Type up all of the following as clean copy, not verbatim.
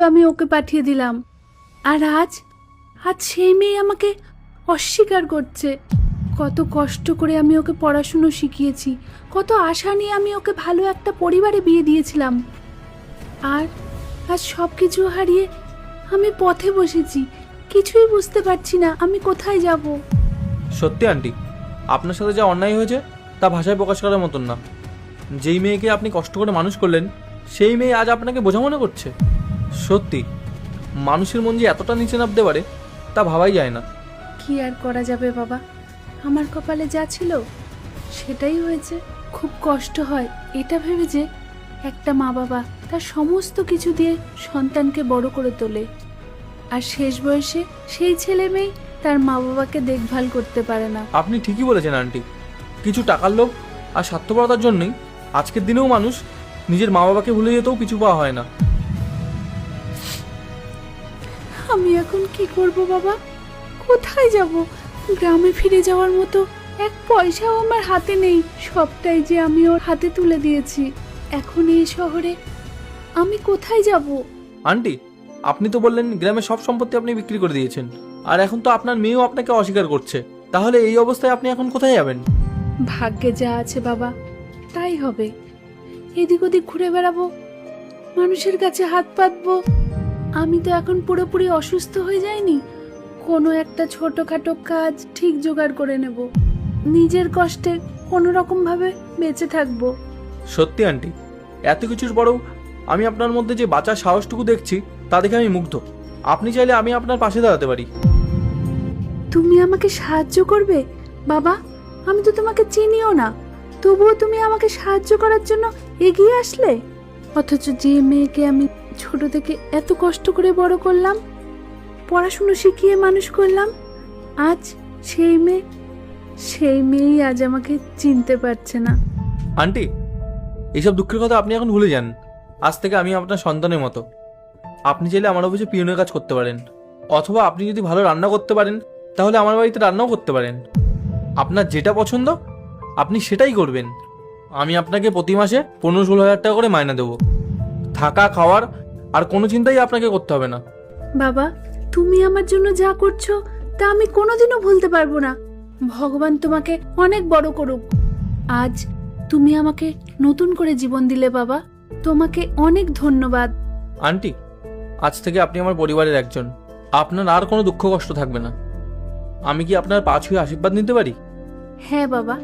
আমি ওকে পাঠিয়ে দিলাম, আর আজ আজ সেই মেয়ে আমাকে অস্বীকার করছে। কত কষ্ট করে আমি ওকে পড়াশুনো শিখিয়েছি, কত আশা নিয়ে আমি ওকে ভালো একটা পরিবারে বিয়ে দিয়েছিলাম, আর আজ সব কিছু হারিয়ে আমি পথে বসেছি। কিছুই বুঝতে পারছি না আমি কোথায় যাব। সত্যি আন্টি, আপনার সাথে যা অন্যায় হয়েছে তা ভাষায় প্রকাশ করার মতন না। যেই মেয়েকে আপনি কষ্ট করে মানুষ করলেন সেই মেয়ে আজ আপনাকে বোঝা মনে করছে। সত্যি মানুষের মন যে এতটা নিচে নামতে পারে তা ভাবাই যায় না। কি আর করা যাবে বাবা, আমার কপালে যা ছিল সেটাই হয়েছে। খুব কষ্ট হয় এটা ভেবে যে একটা মা বাবা তার সমস্ত কিছু দিয়ে সন্তানকে বড় করে তোলে, আর শেষ বয়সে সেই ছেলে মেয়ে তার মা বাবাকে দেখভাল করতে পারে না। আপনি ঠিকই বলেছেন আন্টি, কিছু টাকার লোভ আর স্বার্থপরতার জন্যই আজকের দিনেও মানুষ নিজের মা বাবাকে ভুলে যেতেও পিছু পাওয়া হয় না। আমি এখন কি করব বাবা, কোথায় যাব? গ্রামে ফিরে যাওয়ার মতো এক পয়সাও আমার হাতে নেই, সবটাই যে আমি ওর হাতে তুলে দিয়েছি। এখন এই শহরে আমি কোথায় যাব? আন্টি, আপনি তো বললেন গ্রামের সব সম্পত্তি আপনি বিক্রি করে দিয়েছেন, আর এখন তো আপনার মেয়েও আপনাকে অস্বীকার করছে। তাহলে এই অবস্থায় আপনি এখন কোথায় যাবেন? ভাগ্যে যা আছে বাবা তাই হবে। এদিক ওদিক ঘুরে বেড়াবো, মানুষের কাছে হাত পাতবো। আমি তো এখন পুরোপুরি অসুস্থ হয়ে যাইনি। কোনো একটা ছোটখাটো কাজ ঠিক জোগাড় করে নেব, নিজের কষ্টে কোনো রকম ভাবে বেঁচে থাকবো। সত্যি আন্টি, এত কিছুর পরেও আমি আপনার মধ্যে যে বাঁচার সাহসটুকু দেখছি তা দেখে আমি মুগ্ধ। আপনি চাইলে আমি আপনার পাশে দাঁড়াতে পারি। তুমি আমাকে সাহায্য করবে বাবা? আমি তো তোমাকে চিনিও না, তবুও তুমি আমাকে সাহায্য করার জন্য এগিয়ে আসলে। অথচ যে মেয়েকে আমি ছোট থেকে এত কষ্ট করে বড় করলাম, পড়াশুনো শিখিয়ে মানুষ করলাম, আজ সেই মেয়েই আজ আমাকে চিনতে পারছে না। আন্টি, এইসব দুঃখের কথা আপনি এখন ভুলে যান। আজ থেকে আমি আপনার সন্তানের মতো। আপনি চাইলে আমার অফিসে পিয়নের কাজ করতে পারেন, অথবা আপনি যদি ভালো রান্না করতে পারেন তাহলে আমার বাড়িতে রান্নাও করতে পারেন। আপনার যেটা পছন্দ আপনি সেটাই করবেন। আমি আপনাকে প্রতি মাসে 15-16 হাজার টাকা করে মাইনা দেবো। থাকা খাওয়ার আর কোনো চিন্তাই আপনাকে করতে হবে না। বাবা, তুমি আমার জন্য যা করছো তা আমি কোনোদিনও ভুলতে পারবো না। ভগবান তোমাকে অনেক বড় করুক। আজ তুমি আমাকে নতুন করে জীবন দিলে বাবা, তোমাকে অনেক ধন্যবাদ। আন্টি, আজ থেকে আপনি আমার পরিবারের একজন। আপনার আর কোনো দুঃখ কষ্ট থাকবে না। আমি কি আপনার পা ছুঁয়ে আশীর্বাদ নিতে পারি? হ্যাঁ বাবা,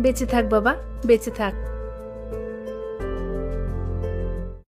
বেঁচে থাক বাবা, বেঁচে থাক।